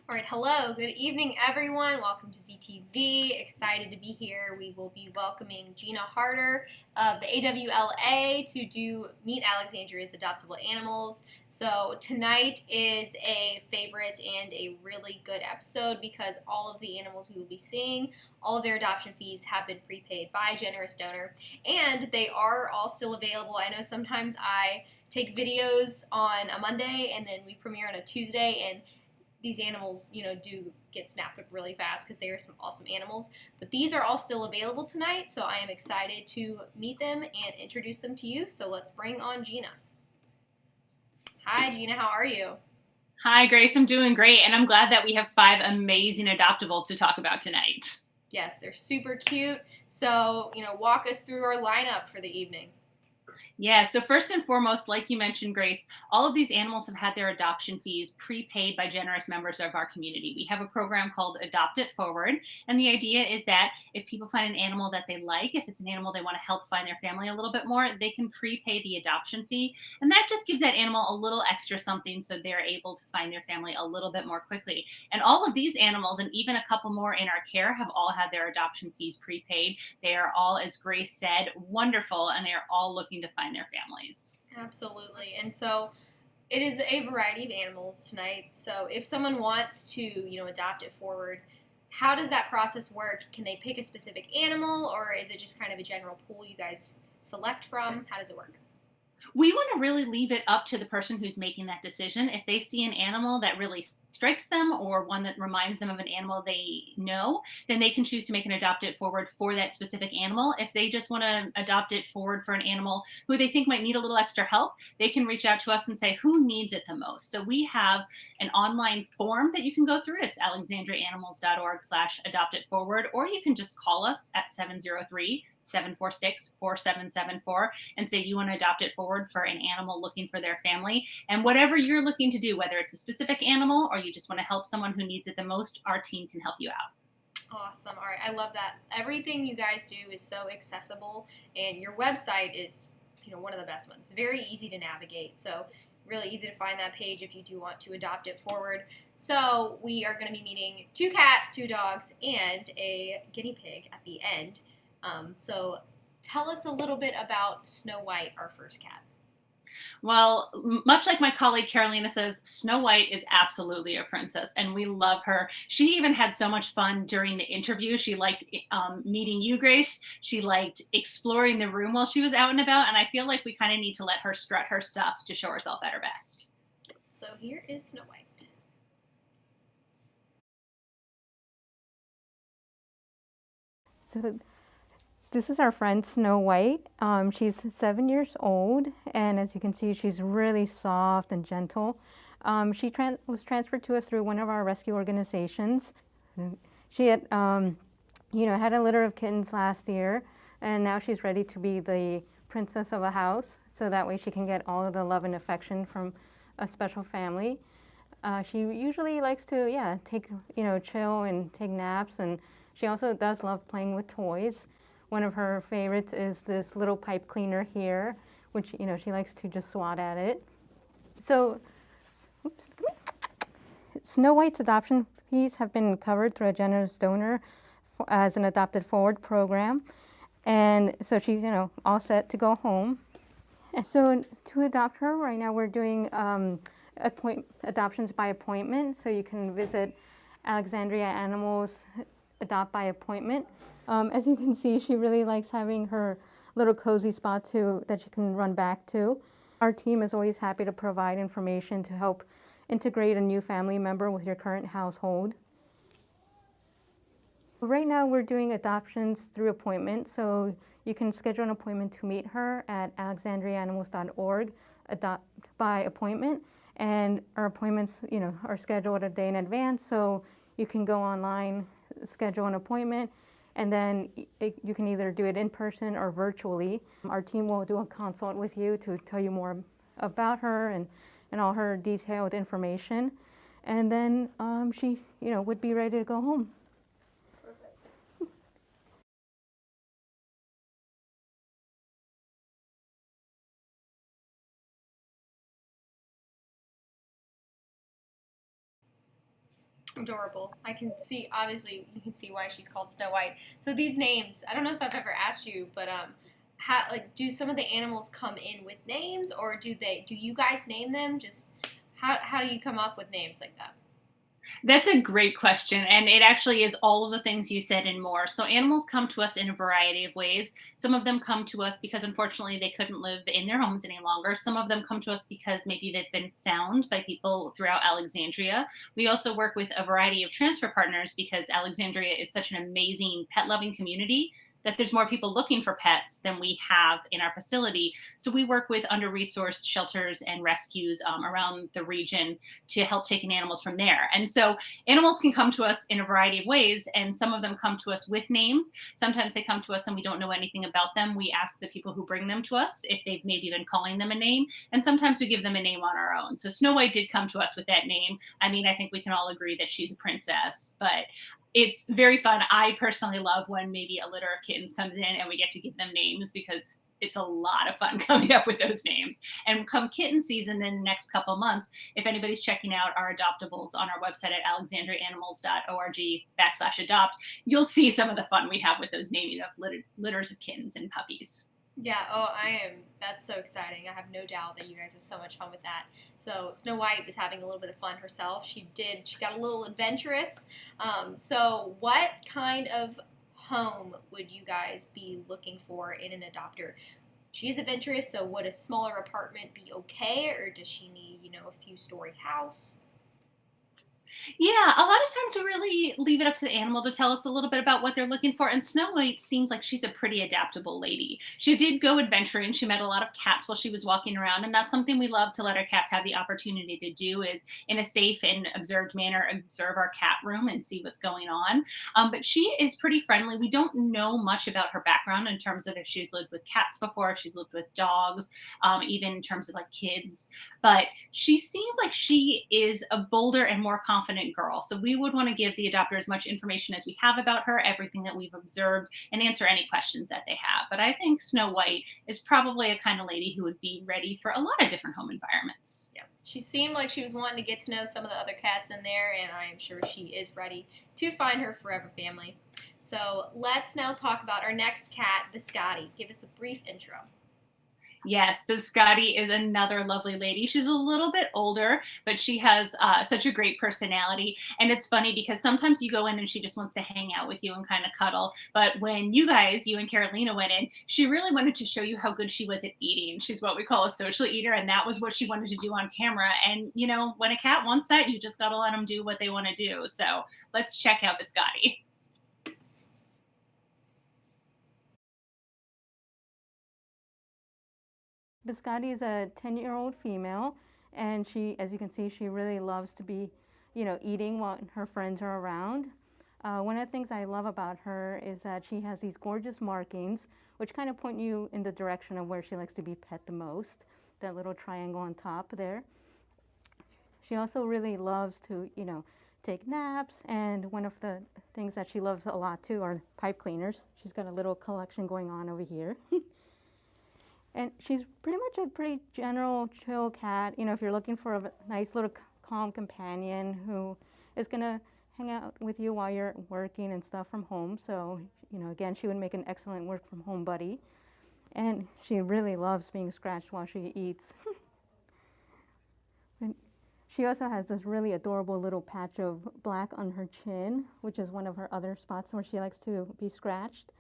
All right, hello, good evening, everyone. Welcome to ZTV. Excited to be here. We will be welcoming Gina Harder of the AWLA to do Meet Alexandria's Adoptable Animals. So tonight is a favorite and a really good episode because all of the animals we will be seeing, all of their adoption fees have been prepaid by a generous donor, and they are all still available. I know sometimes I take videos on a Monday and then we premiere on a Tuesday, and these animals, do get snapped up really fast because they are some awesome animals. But these are all still available tonight, so I am excited to meet them and introduce them to you. So let's bring on Gina. Hi, Gina. How are you? Hi, Grace. I'm doing great, and I'm glad that we have 5 amazing adoptables to talk about tonight. Yes, they're super cute. So, walk us through our lineup for the evening. Yeah, so first and foremost, like you mentioned, Grace, all of these animals have had their adoption fees prepaid by generous members of our community. We have a program called Adopt It Forward, and the idea is that if people find an animal that they like, if it's an animal they want to help find their family a little bit more, they can prepay the adoption fee, and that just gives that animal a little extra something so they're able to find their family a little bit more quickly. And all of these animals, and even a couple more in our care, have all had their adoption fees prepaid. They are all, as Grace said, wonderful, and they are all looking to find their families. Absolutely. And so it is a variety of animals tonight. So if someone wants to, adopt it forward, how does that process work? Can they pick a specific animal, or is it just kind of a general pool you guys select from? How does it work? We want to really leave it up to the person who's making that decision. If they see an animal that really strikes them or one that reminds them of an animal they know, then they can choose to make an adopt it forward for that specific animal. If they just want to adopt it forward for an animal who they think might need a little extra help, they can reach out to us and say who needs it the most. So we have an online form that you can go through. It's alexandriaanimals.org/adopt it forward, or you can just call us at 703-746-4774 and say you want to adopt it forward for an animal looking for their family. And whatever you're looking to do, whether it's a specific animal or you just want to help someone who needs it the most, our team can help you out. Awesome. All right. I love that. Everything you guys do is so accessible, and your website is, one of the best ones. Very easy to navigate. So really easy to find that page if you do want to adopt it forward. So we are going to be meeting 2 cats, 2 dogs, and a guinea pig at the end. So tell us a little bit about Snow White, our first cat. Well, much like my colleague Carolina says, Snow White is absolutely a princess, and we love her. She even had so much fun during the interview. She liked meeting you, Grace. She liked exploring the room while she was out and about, and I feel like we kind of need to let her strut her stuff to show herself at her best. So here is Snow White. So this is our friend Snow White. She's 7 years old, and as you can see, she's really soft and gentle. She was transferred to us through one of our rescue organizations. She had, had a litter of kittens last year, and now she's ready to be the princess of a house, so that way she can get all of the love and affection from a special family. She usually likes to, take, chill and take naps, and she also does love playing with toys. One of her favorites is this little pipe cleaner here, which, she likes to just swat at it. So, oops, Snow White's adoption fees have been covered through a generous donor as an Adopted Forward program. And so she's, all set to go home. And so to adopt her, right now we're doing adoptions by appointment. So you can visit Alexandria Animals Adopt by Appointment. As you can see, she really likes having her little cozy spot that she can run back to. Our team is always happy to provide information to help integrate a new family member with your current household. Right now we're doing adoptions through appointment, so you can schedule an appointment to meet her at alexandriaanimals.org, adopt by appointment, and our appointments, are scheduled a day in advance, so you can go online, schedule an appointment, and then you can either do it in person or virtually. Our team will do a consult with you to tell you more about her and all her detailed information, and then she, would be ready to go home. Adorable. I can see, obviously, you can see why she's called Snow White. So these names, I don't know if I've ever asked you, but do some of the animals come in with names, or do you guys name them? Just how do you come up with names like that? That's a great question. And it actually is all of the things you said and more. So, animals come to us in a variety of ways. Some of them come to us because unfortunately they couldn't live in their homes any longer. Some of them come to us because maybe they've been found by people throughout Alexandria. We also work with a variety of transfer partners because Alexandria is such an amazing pet loving community that there's more people looking for pets than we have in our facility. So we work with under-resourced shelters and rescues around the region to help take in animals from there. And so animals can come to us in a variety of ways, and some of them come to us with names. Sometimes they come to us and we don't know anything about them. We ask the people who bring them to us if they've maybe been calling them a name, and sometimes we give them a name on our own. So Snow White did come to us with that name. I mean, I think we can all agree that she's a princess, but it's very fun. I personally love when maybe a litter of kittens comes in and we get to give them names because it's a lot of fun coming up with those names. And come kitten season in the next couple months, if anybody's checking out our adoptables on our website at alexandriaanimals.org/adopt, you'll see some of the fun we have with those naming of litters of kittens and puppies. Yeah, that's so exciting. I have no doubt that you guys have so much fun with that. So Snow White was having a little bit of fun herself. She got a little adventurous. So what kind of home would you guys be looking for in an adopter? She's adventurous, so would a smaller apartment be okay, or does she need, a few-story house? Yeah, a lot of times we really leave it up to the animal to tell us a little bit about what they're looking for. And Snow White seems like she's a pretty adaptable lady. She did go adventuring. She met a lot of cats while she was walking around. And that's something we love to let our cats have the opportunity to do is in a safe and observed manner, observe our cat room and see what's going on. But she is pretty friendly. We don't know much about her background in terms of if she's lived with cats before, if she's lived with dogs, even in terms of like kids. But she seems like she is a bolder and more confident girl. So we would want to give the adopter as much information as we have about her, everything that we've observed, and answer any questions that they have. But I think Snow White is probably a kind of lady who would be ready for a lot of different home environments. Yeah. She seemed like she was wanting to get to know some of the other cats in there, and I am sure she is ready to find her forever family. So let's now talk about our next cat, Biscotti. Give us a brief intro. Yes, Biscotti is another lovely lady. She's a little bit older, but she has such a great personality. And it's funny because sometimes you go in and she just wants to hang out with you and kind of cuddle. But when you and Carolina went in, she really wanted to show you how good she was at eating. She's what we call a social eater, and that was what she wanted to do on camera. And, when a cat wants that, you just got to let them do what they want to do. So let's check out Biscotti. Biscotti is a 10-year-old female, and as you can see, she really loves to be, eating while her friends are around. One of the things I love about her is that she has these gorgeous markings, which kind of point you in the direction of where she likes to be pet the most, that little triangle on top there. She also really loves to, take naps, and one of the things that she loves a lot too are pipe cleaners. She's got a little collection going on over here. And she's pretty much a pretty general chill cat. If you're looking for a nice little calm companion who is going to hang out with you while you're working and stuff from home. So, again, she would make an excellent work from home buddy. And she really loves being scratched while she eats. And she also has this really adorable little patch of black on her chin, which is one of her other spots where she likes to be scratched.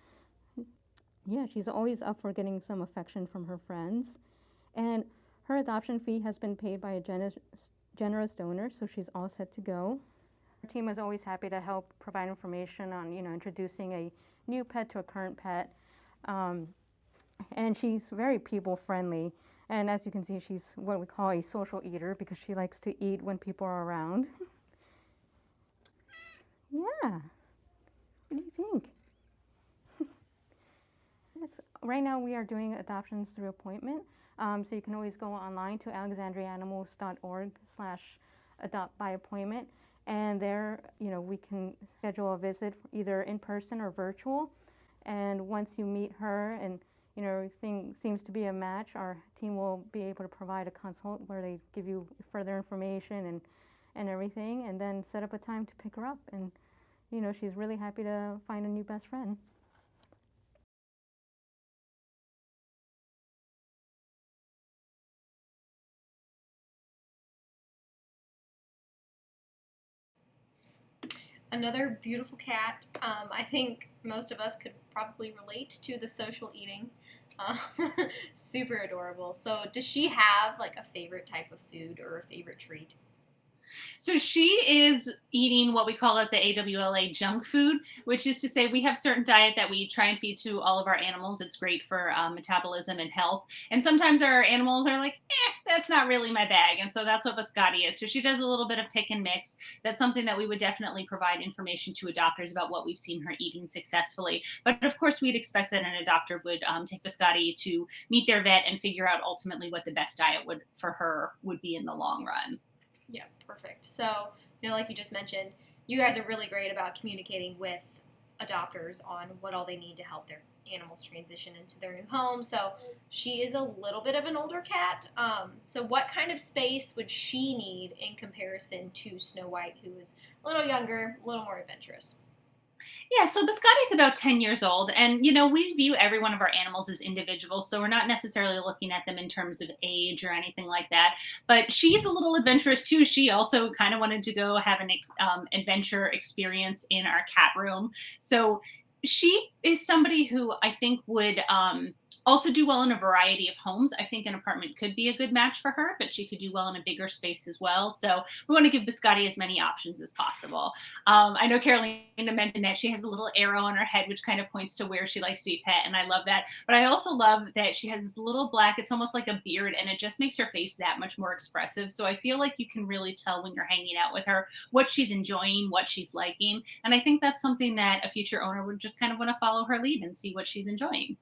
Yeah, she's always up for getting some affection from her friends. And her adoption fee has been paid by a generous donor, so she's all set to go. Our team is always happy to help provide information on, introducing a new pet to a current pet. And she's very people friendly. And as you can see, she's what we call a social eater because she likes to eat when people are around. Yeah. What do you think? Right now we are doing adoptions through appointment. So you can always go online to alexandriaanimals.org/adopt by appointment. And there, we can schedule a visit either in person or virtual. And once you meet her and, everything seems to be a match, our team will be able to provide a consult where they give you further information and everything, and then set up a time to pick her up. And, she's really happy to find a new best friend. Another beautiful cat. I think most of us could probably relate to the social eating. Um, Super adorable. So, does she have like a favorite type of food or a favorite treat? So she is eating what we call at the AWLA junk food, which is to say we have certain diet that we try and feed to all of our animals. It's great for metabolism and health. And sometimes our animals are like, that's not really my bag. And so that's what Biscotti is. So she does a little bit of pick and mix. That's something that we would definitely provide information to adopters about what we've seen her eating successfully. But of course, we'd expect that an adopter would take Biscotti to meet their vet and figure out ultimately what the best diet would for her would be in the long run. Yeah, perfect. So, like you just mentioned, you guys are really great about communicating with adopters on what all they need to help their animals transition into their new home. So, she is a little bit of an older cat. So, what kind of space would she need in comparison to Snow White, who is a little younger, a little more adventurous? Yeah, so Biscotti's about 10 years old. And, we view every one of our animals as individuals. So we're not necessarily looking at them in terms of age or anything like that. But she's a little adventurous too. She also kind of wanted to go have an adventure experience in our cat room. So she is somebody who I think would also do well in a variety of homes. I think an apartment could be a good match for her, but she could do well in a bigger space as well. So we want to give Biscotti as many options as possible. I know Carolina mentioned that she has a little arrow on her head, which kind of points to where she likes to be pet, and I love that. But I also love that she has this little black, it's almost like a beard, and it just makes her face that much more expressive. So I feel like you can really tell when you're hanging out with her what she's enjoying, what she's liking. And I think that's something that a future owner would just kind of want to follow her lead and see what she's enjoying.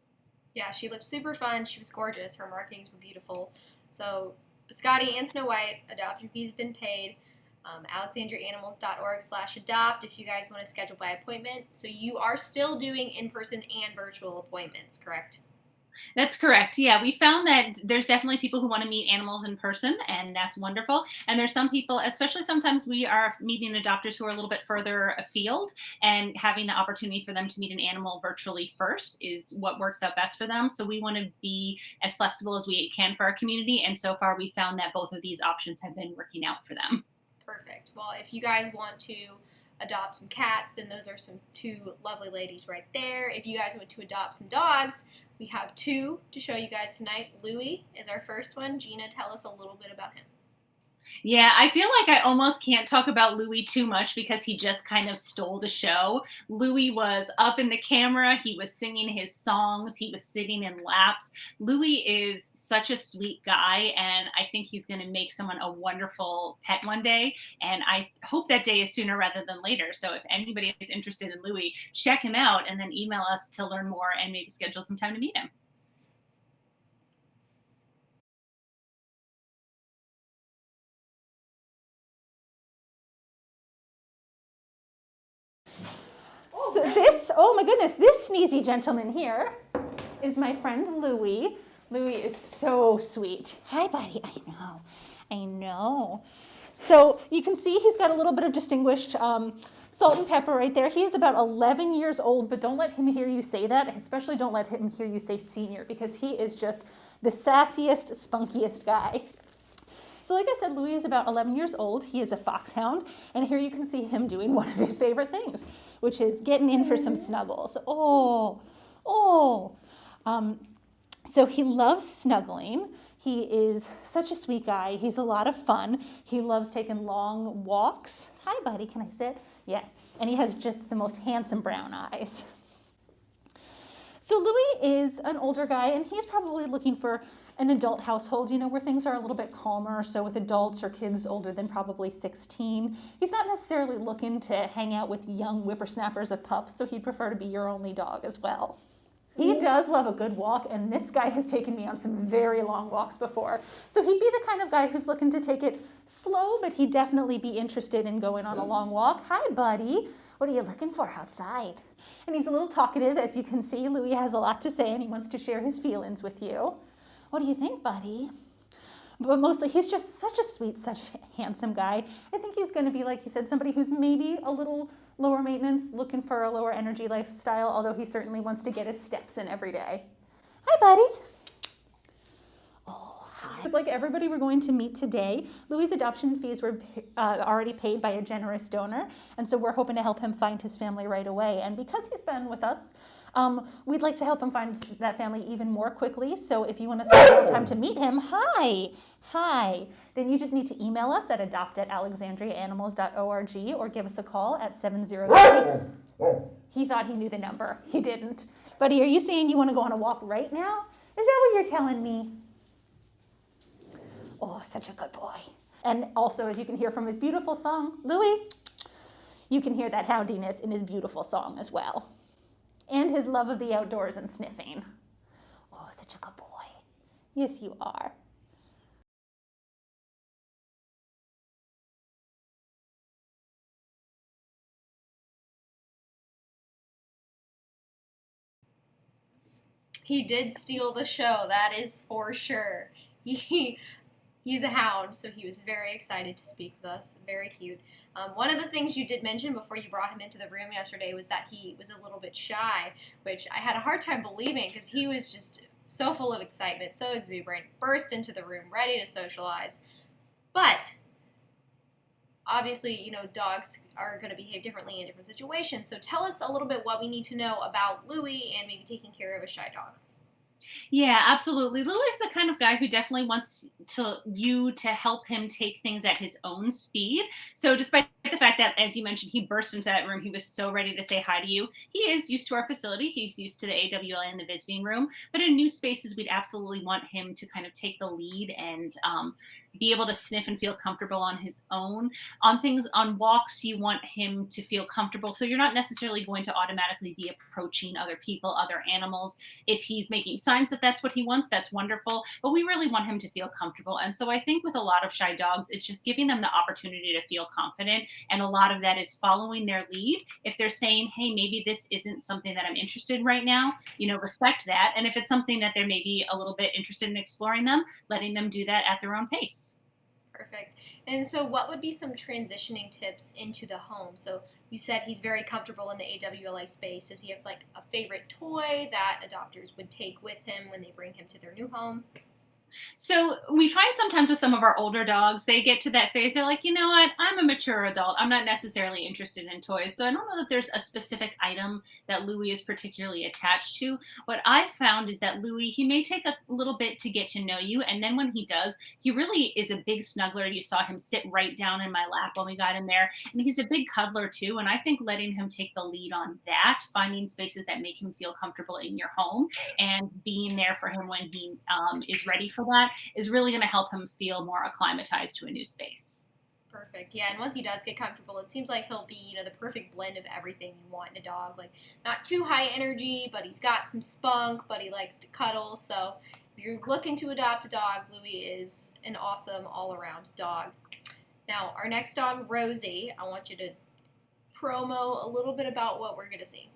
Yeah, she looked super fun. She was gorgeous. Her markings were beautiful. So, Biscotti and Snow White, adoption fees have been paid. alexandriaanimals.org/adopt if you guys want to schedule by appointment. So, you are still doing in-person and virtual appointments, correct? That's correct. Yeah, we found that there's definitely people who want to meet animals in person, and that's wonderful. And there's some people, especially sometimes we are meeting adopters who are a little bit further afield, and having the opportunity for them to meet an animal virtually first is what works out best for them. So we want to be as flexible as we can for our community. And so far, we found that both of these options have been working out for them. Perfect. Well, if you guys want to adopt some cats, then those are some two lovely ladies right there. If you guys want to adopt some dogs, we have two to show you guys tonight. Louie is our first one. Gina, tell us a little bit about him. Yeah, I feel like I almost can't talk about Louie too much because he just kind of stole the show. Louie was up in the camera. He was singing his songs. He was sitting in laps. Louie is such a sweet guy, and I think he's going to make someone a wonderful pet one day. And I hope that day is sooner rather than later. So if anybody is interested in Louie, check him out and then email us to learn more and maybe schedule some time to meet him. So this, oh my goodness, this sneezy gentleman here is my friend Louie. Louie is so sweet. Hi, buddy. I know. So you can see he's got a little bit of distinguished salt and pepper right there. He is about 11 years old, but don't let him hear you say that. Especially don't let him hear you say senior, because he is just the sassiest, spunkiest guy. So like I said, Louie is about 11 years old. He is a foxhound, and here you can see him doing one of his favorite things, which is getting in for some snuggles. So he loves snuggling. He is such a sweet guy. He's a lot of fun. He loves taking long walks. Hi, buddy, can I sit? Yes, and he has just the most handsome brown eyes. So Louie is an older guy, and he's probably looking for an adult household, where things are a little bit calmer. So with adults or kids older than probably 16, he's not necessarily looking to hang out with young whippersnappers of pups, so he'd prefer to be your only dog as well. He does love a good walk, and this guy has taken me on some very long walks before. So he'd be the kind of guy who's looking to take it slow, but he'd definitely be interested in going on a long walk. Hi, buddy. What are you looking for outside? And he's a little talkative, as you can see. Louie has a lot to say, and he wants to share his feelings with you. What do you think, buddy? but mostly he's just such a sweet, such a handsome guy. I think he's going to be, like you said, somebody who's maybe a little lower maintenance, looking for a lower energy lifestyle, although he certainly wants to get his steps in every day. Hi, buddy. Oh, hi. It's like everybody we're going to meet today. Louie's adoption fees were already paid by a generous donor, and so we're hoping to help him find his family right away. And because he's been with us, we'd like to help him find that family even more quickly. So if you want to schedule time to meet him, hi, then you just need to email us at adopt@alexandriaanimals.org or give us a call at 703. He thought he knew the number. He didn't. Buddy, are you saying you want to go on a walk right now? Is that what you're telling me? Oh, such a good boy. And also, as you can hear from his beautiful song, Louie, you can hear that houndiness in his beautiful song as well. And his love of the outdoors and sniffing. Oh, such a good boy. Yes, you are. He did steal the show, that is for sure. He's a hound, so he was very excited to speak with us. Very cute. One of the things you did mention before you brought him into the room yesterday was that he was a little bit shy, which I had a hard time believing because he was just so full of excitement, so exuberant, burst into the room, ready to socialize. But obviously, you know, dogs are going to behave differently in different situations. So tell us a little bit what we need to know about Louie and maybe taking care of a shy dog. Yeah, absolutely. Louis the kind of guy who definitely wants you to help him take things at his own speed. So despite the fact that, as you mentioned, he burst into that room, he was so ready to say hi to you. He is used to our facility. He's used to the AWLA and the visiting room. But in new spaces, we'd absolutely want him to kind of take the lead and be able to sniff and feel comfortable on his own. On walks, you want him to feel comfortable. So you're not necessarily going to automatically be approaching other people, other animals. If he's making signs that that's what he wants, that's wonderful. But we really want him to feel comfortable. And so I think with a lot of shy dogs, it's just giving them the opportunity to feel confident. And a lot of that is following their lead. If they're saying, hey, maybe this isn't something that I'm interested in right now, respect that. And if it's something that they're maybe a little bit interested in exploring them, letting them do that at their own pace. Perfect. And so what would be some transitioning tips into the home? So you said he's very comfortable in the AWLA space. Does he have like a favorite toy that adopters would take with him when they bring him to their new home? So we find sometimes with some of our older dogs, they get to that phase. They're like, you know what? I'm a mature adult. I'm not necessarily interested in toys. So I don't know that there's a specific item that Louie is particularly attached to. What I've found is that Louie, he may take a little bit to get to know you. And then when he does, he really is a big snuggler. You saw him sit right down in my lap when we got in there. And he's a big cuddler too. And I think letting him take the lead on that, finding spaces that make him feel comfortable in your home and being there for him when he is ready for that is really going to help him feel more acclimatized to a new space. Perfect. Yeah, and once he does get comfortable, it seems like he'll be, the perfect blend of everything you want in a dog. Like, not too high energy, but he's got some spunk, but he likes to cuddle. So if you're looking to adopt a dog, Louie is an awesome all-around dog. Now, our next dog, Rosie, I want you to promo a little bit about what we're going to see.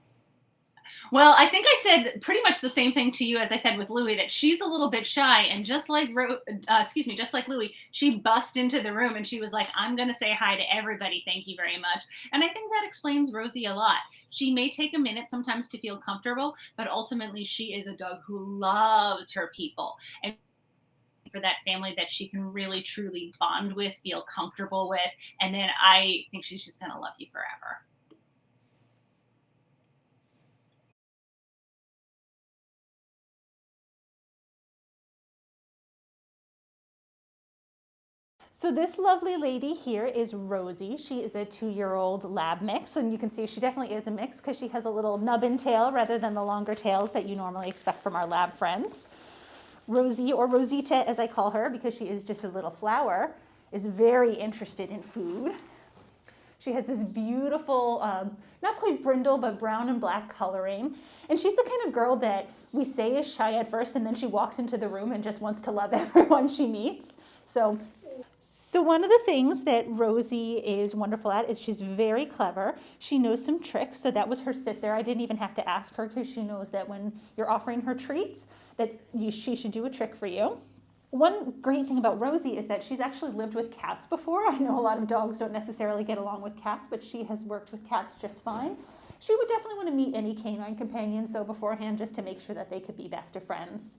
Well, I think I said pretty much the same thing to you as I said with Louie, that she's a little bit shy, and just like Louie, she bust into the room and she was like, I'm going to say hi to everybody. Thank you very much. And I think that explains Rosie a lot. She may take a minute sometimes to feel comfortable, but ultimately she is a dog who loves her people. And for that family that she can really, truly bond with, feel comfortable with. And then I think she's just going to love you forever. So this lovely lady here is Rosie. She is a 2-year-old lab mix, and you can see she definitely is a mix because she has a little nubbin tail rather than the longer tails that you normally expect from our lab friends. Rosie, or Rosita as I call her because she is just a little flower, is very interested in food. She has this beautiful, not quite brindle, but brown and black coloring. And she's the kind of girl that we say is shy at first, and then she walks into the room and just wants to love everyone she meets. So one of the things that Rosie is wonderful at is she's very clever. She knows some tricks, so that was her sit there. I didn't even have to ask her because she knows that when you're offering her treats, that she should do a trick for you. One great thing about Rosie is that she's actually lived with cats before. I know a lot of dogs don't necessarily get along with cats, but she has worked with cats just fine. She would definitely want to meet any canine companions though beforehand, just to make sure that they could be best of friends.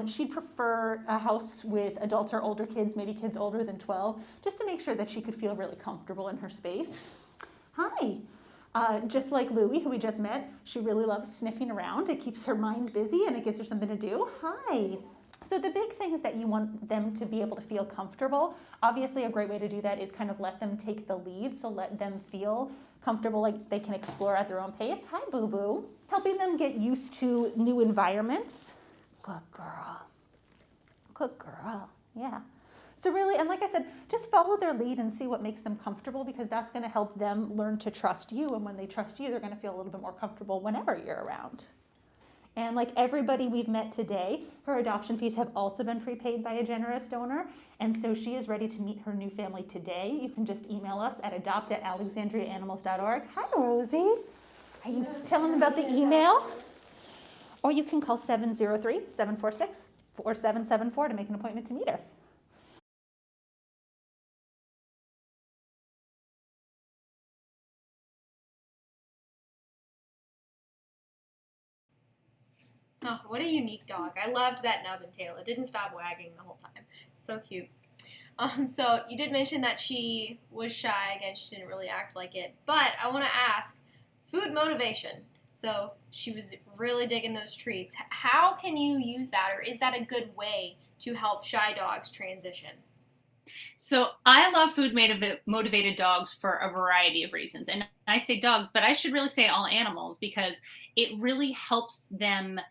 She'd prefer a house with adults or older kids, maybe kids older than 12, just to make sure that she could feel really comfortable in her space. Hi. Just like Louie, who we just met, she really loves sniffing around. It keeps her mind busy and it gives her something to do. Hi. So the big thing is that you want them to be able to feel comfortable. Obviously, a great way to do that is kind of let them take the lead, so let them feel comfortable, like they can explore at their own pace. Hi, boo-boo. Helping them get used to new environments. Good girl. Good girl. Yeah. So really, and like I said, just follow their lead and see what makes them comfortable, because that's going to help them learn to trust you. And when they trust you, they're going to feel a little bit more comfortable whenever you're around. And like everybody we've met today, her adoption fees have also been prepaid by a generous donor. And so she is ready to meet her new family today. You can just email us at adopt@alexandriaanimals.org. Hi, Rosie. Are you telling them about the email? Or you can call 703-746-4774 to make an appointment to meet her. Oh, what a unique dog. I loved that nub and tail. It didn't stop wagging the whole time. So cute. So you did mention that she was shy. Again, she didn't really act like it. But I want to ask, food motivation. So she was really digging those treats. How can you use that, or is that a good way to help shy dogs transition? So I love food motivated dogs for a variety of reasons. And I say dogs, but I should really say all animals, because it really helps them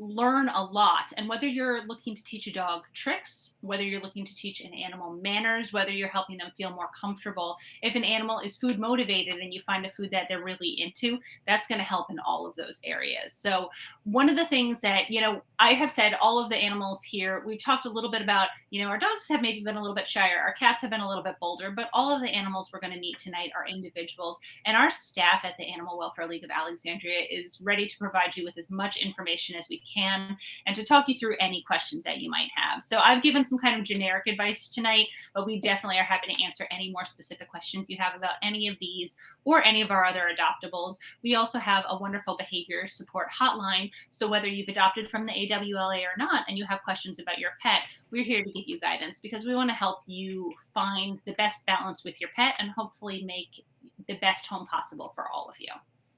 learn a lot. And whether you're looking to teach a dog tricks, whether you're looking to teach an animal manners, whether you're helping them feel more comfortable, if an animal is food motivated and you find a food that they're really into, that's going to help in all of those areas. So one of the things that, I have said, all of the animals here, we've talked a little bit about, our dogs have maybe been a little bit shyer, our cats have been a little bit bolder, but all of the animals we're going to meet tonight are individuals. And our staff at the Animal Welfare League of Alexandria is ready to provide you with as much information as we can and to talk you through any questions that you might have. So I've given some kind of generic advice tonight, but we definitely are happy to answer any more specific questions you have about any of these or any of our other adoptables. We also have a wonderful behavior support hotline. So whether you've adopted from the AWLA or not, and you have questions about your pet, we're here to give you guidance, because we want to help you find the best balance with your pet and hopefully make the best home possible for all of you.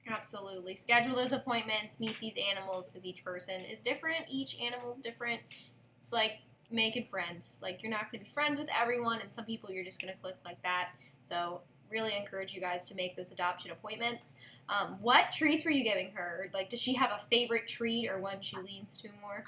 Absolutely. Schedule those appointments, meet these animals, because each person is different. Each animal is different. It's like making friends. Like, you're not going to be friends with everyone, and some people you're just going to click like that. So really encourage you guys to make those adoption appointments. What treats were you giving her? Like, does she have a favorite treat or one she leans to more?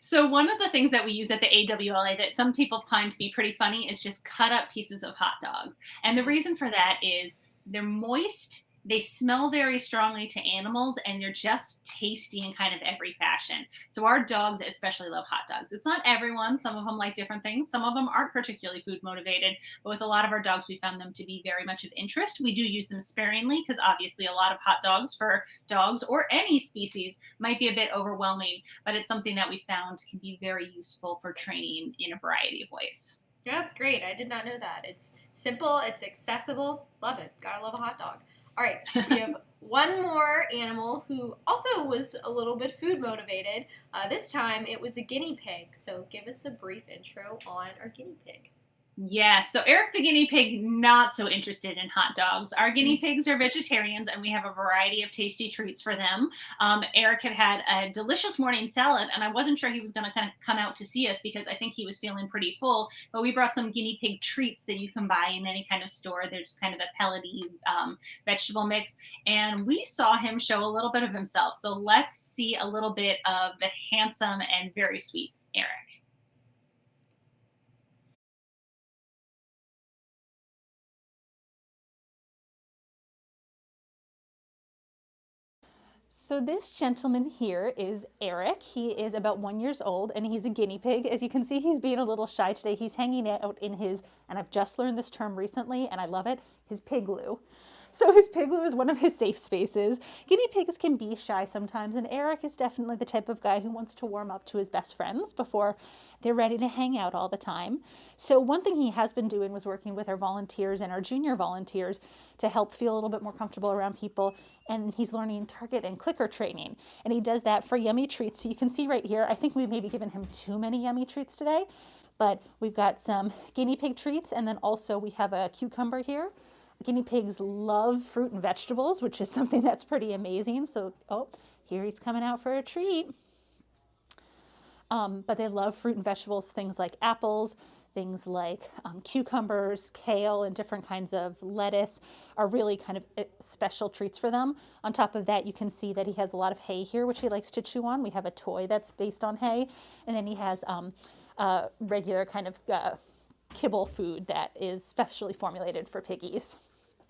So one of the things that we use at the AWLA that some people find to be pretty funny is just cut up pieces of hot dog. And the reason for that is they're moist, they smell very strongly to animals, and they're just tasty in kind of every fashion. So our dogs especially love hot dogs. It's not everyone. Some of them like different things. Some of them aren't particularly food motivated. But with a lot of our dogs, we found them to be very much of interest. We do use them sparingly, because obviously a lot of hot dogs for dogs or any species might be a bit overwhelming. But it's something that we found can be very useful for training in a variety of ways. Yeah, that's great. I did not know that. It's simple. It's accessible. Love it. Gotta love a hot dog. All right, we have one more animal who also was a little bit food motivated. This time it was a guinea pig. So give us a brief intro on our guinea pig. Yeah, so Eric the guinea pig, not so interested in hot dogs. Our guinea pigs are vegetarians, and we have a variety of tasty treats for them. Eric had a delicious morning salad, and I wasn't sure he was going to kind of come out to see us, because I think he was feeling pretty full. But we brought some guinea pig treats that you can buy in any kind of store. They're just kind of a pellety vegetable mix. And we saw him show a little bit of himself. So let's see a little bit of the handsome and very sweet Eric. So this gentleman here is Eric. He is about 1 year old, and he's a guinea pig. As you can see, he's being a little shy today. He's hanging out in his, and I've just learned this term recently, and I love it, his pigloo. So his Pigloo is one of his safe spaces. Guinea pigs can be shy sometimes, and Eric is definitely the type of guy who wants to warm up to his best friends before they're ready to hang out all the time. So one thing he has been doing was working with our volunteers and our junior volunteers to help feel a little bit more comfortable around people, and he's learning target and clicker training. And he does that for yummy treats. So you can see right here, I think we've maybe given him too many yummy treats today, but we've got some guinea pig treats, and then also we have a cucumber here. Guinea pigs love fruit and vegetables, which is something that's pretty amazing. So, oh, here he's coming out for a treat. But they love fruit and vegetables, things like apples, things like cucumbers, kale, and different kinds of lettuce are really kind of special treats for them. On top of that, you can see that he has a lot of hay here, which he likes to chew on. We have a toy that's based on hay. And then he has regular kind of kibble food that is specially formulated for piggies.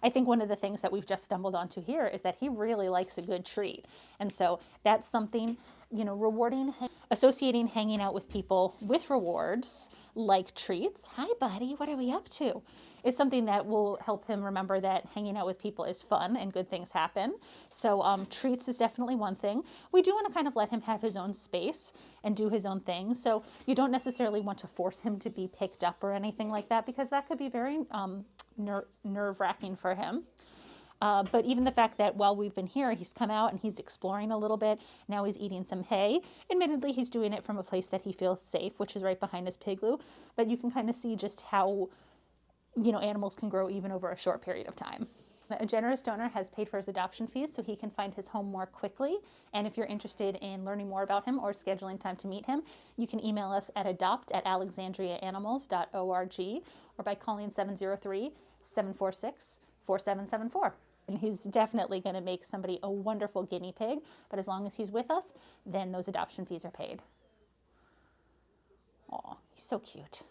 I think one of the things that we've just stumbled onto here is that he really likes a good treat. And so that's something, rewarding, associating hanging out with people with rewards like treats. Hi, buddy, what are we up to? Is something that will help him remember that hanging out with people is fun and good things happen. So treats is definitely one thing. We do want to kind of let him have his own space and do his own thing. So you don't necessarily want to force him to be picked up or anything like that, because that could be very nerve-wracking for him. But even the fact that while we've been here, he's come out and he's exploring a little bit. Now he's eating some hay. Admittedly, he's doing it from a place that he feels safe, which is right behind his Pigloo. But you can kind of see just how, animals can grow even over a short period of time. A generous donor has paid for his adoption fees so he can find his home more quickly. And if you're interested in learning more about him or scheduling time to meet him, you can email us at adopt@alexandriaanimals.org or by calling 703-746-4774. And he's definitely going to make somebody a wonderful guinea pig, but as long as he's with us, then those adoption fees are paid. Aw, he's so cute.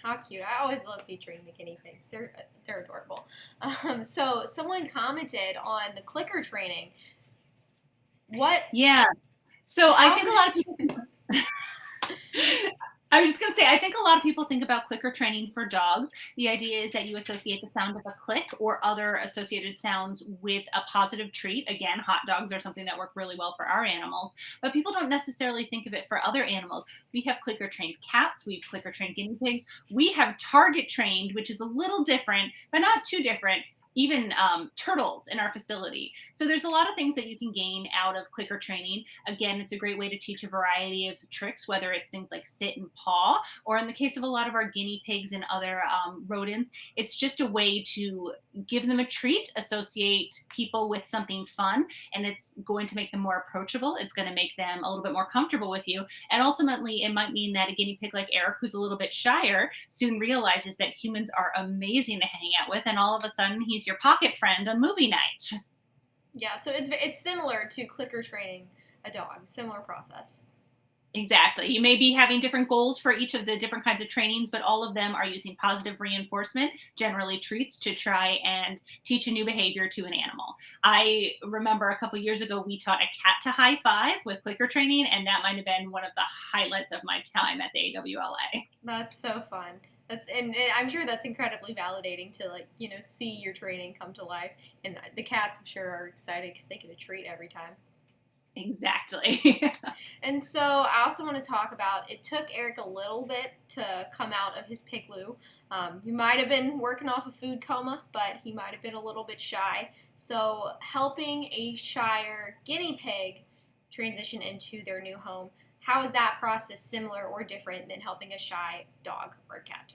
How cute. I always love featuring the guinea pigs. They're adorable. So someone commented on the clicker training. What? Yeah. So I think a lot of people I was just going to say, I think a lot of people think about clicker training for dogs. The idea is that you associate the sound of a click or other associated sounds with a positive treat. Again, hot dogs are something that work really well for our animals, but people don't necessarily think of it for other animals. We have clicker trained cats. We've clicker trained guinea pigs. We have target trained, which is a little different, but not too different, even turtles in our facility. So there's a lot of things that you can gain out of clicker training. Again, it's a great way to teach a variety of tricks, whether it's things like sit and paw, or in the case of a lot of our guinea pigs and other rodents, it's just a way to give them a treat, associate people with something fun, and it's going to make them more approachable. It's going to make them a little bit more comfortable with you. And ultimately, it might mean that a guinea pig like Eric, who's a little bit shyer, soon realizes that humans are amazing to hang out with, and all of a sudden he's your pocket friend on movie night. Yeah, so it's similar to clicker training a dog. Similar process. Exactly. You may be having different goals for each of the different kinds of trainings, but all of them are using positive reinforcement, generally treats, to try and teach a new behavior to an animal. I remember a couple years ago, we taught a cat to high five with clicker training, and that might have been one of the highlights of my time at the AWLA. That's so fun. And I'm sure that's incredibly validating to see your training come to life. And the cats, I'm sure, are excited because they get a treat every time. Exactly. And so I also want to talk about, it took Eric a little bit to come out of his Pigloo. He might have been working off a food coma, but he might have been a little bit shy. So helping a shyer guinea pig transition into their new home, how is that process similar or different than helping a shy dog or cat?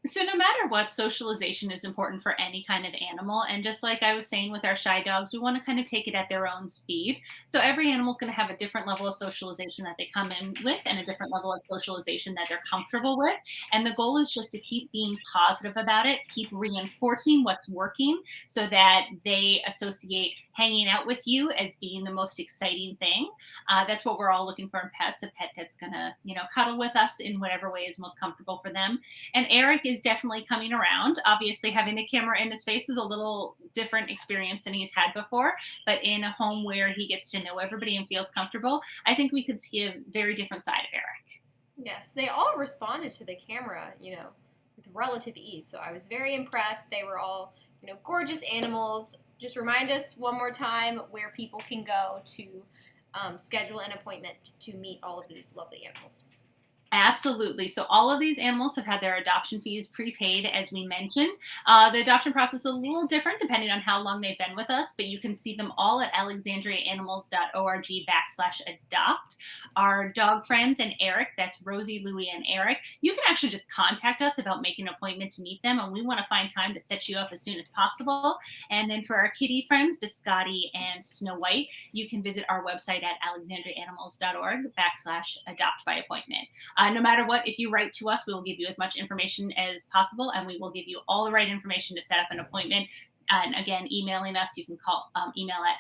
So no matter what, socialization is important for any kind of animal. And just like I was saying with our shy dogs, we want to kind of take it at their own speed. So every animal is going to have a different level of socialization that they come in with and a different level of socialization that they're comfortable with. And the goal is just to keep being positive about it, keep reinforcing what's working so that they associate hanging out with you as being the most exciting thing. That's what we're all looking for in pets, a pet that's going to, cuddle with us in whatever way is most comfortable for them. And Eric is definitely coming around. Obviously, having a camera in his face is a little different experience than he's had before, but in a home where he gets to know everybody and feels comfortable, I think we could see a very different side of Eric. Yes, they all responded to the camera, with relative ease. So I was very impressed. They were all, gorgeous animals. Just remind us one more time where people can go to schedule an appointment to meet all of these lovely animals. Absolutely. So all of these animals have had their adoption fees prepaid, as we mentioned. The adoption process is a little different depending on how long they've been with us, but you can see them all at alexandriaanimals.org/adopt. Our dog friends and Eric, that's Rosie, Louie, and Eric, you can actually just contact us about making an appointment to meet them, and we want to find time to set you up as soon as possible. And then for our kitty friends, Biscotti and Snow White, you can visit our website at alexandriaanimals.org/adopt by appointment. No matter what, if you write to us, we will give you as much information as possible, and we will give you all the right information to set up an appointment. And again, emailing us, you can email at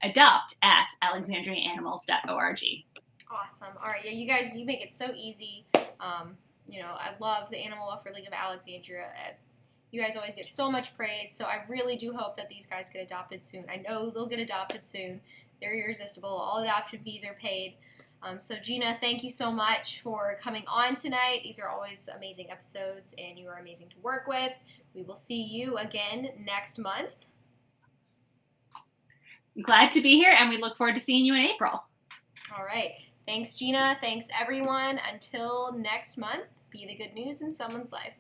adopt@alexandriaanimals.org. Awesome. All right, yeah, you guys, you make it so easy. I love the Animal Welfare League of Alexandria. You guys always get so much praise, so I really do hope that these guys get adopted soon. I know they'll get adopted soon. They're irresistible. All adoption fees are paid. So Gina, thank you so much for coming on tonight. These are always amazing episodes, and you are amazing to work with. We will see you again next month. Glad to be here, and we look forward to seeing you in April. All right. Thanks, Gina. Thanks, everyone. Until next month, be the good news in someone's life.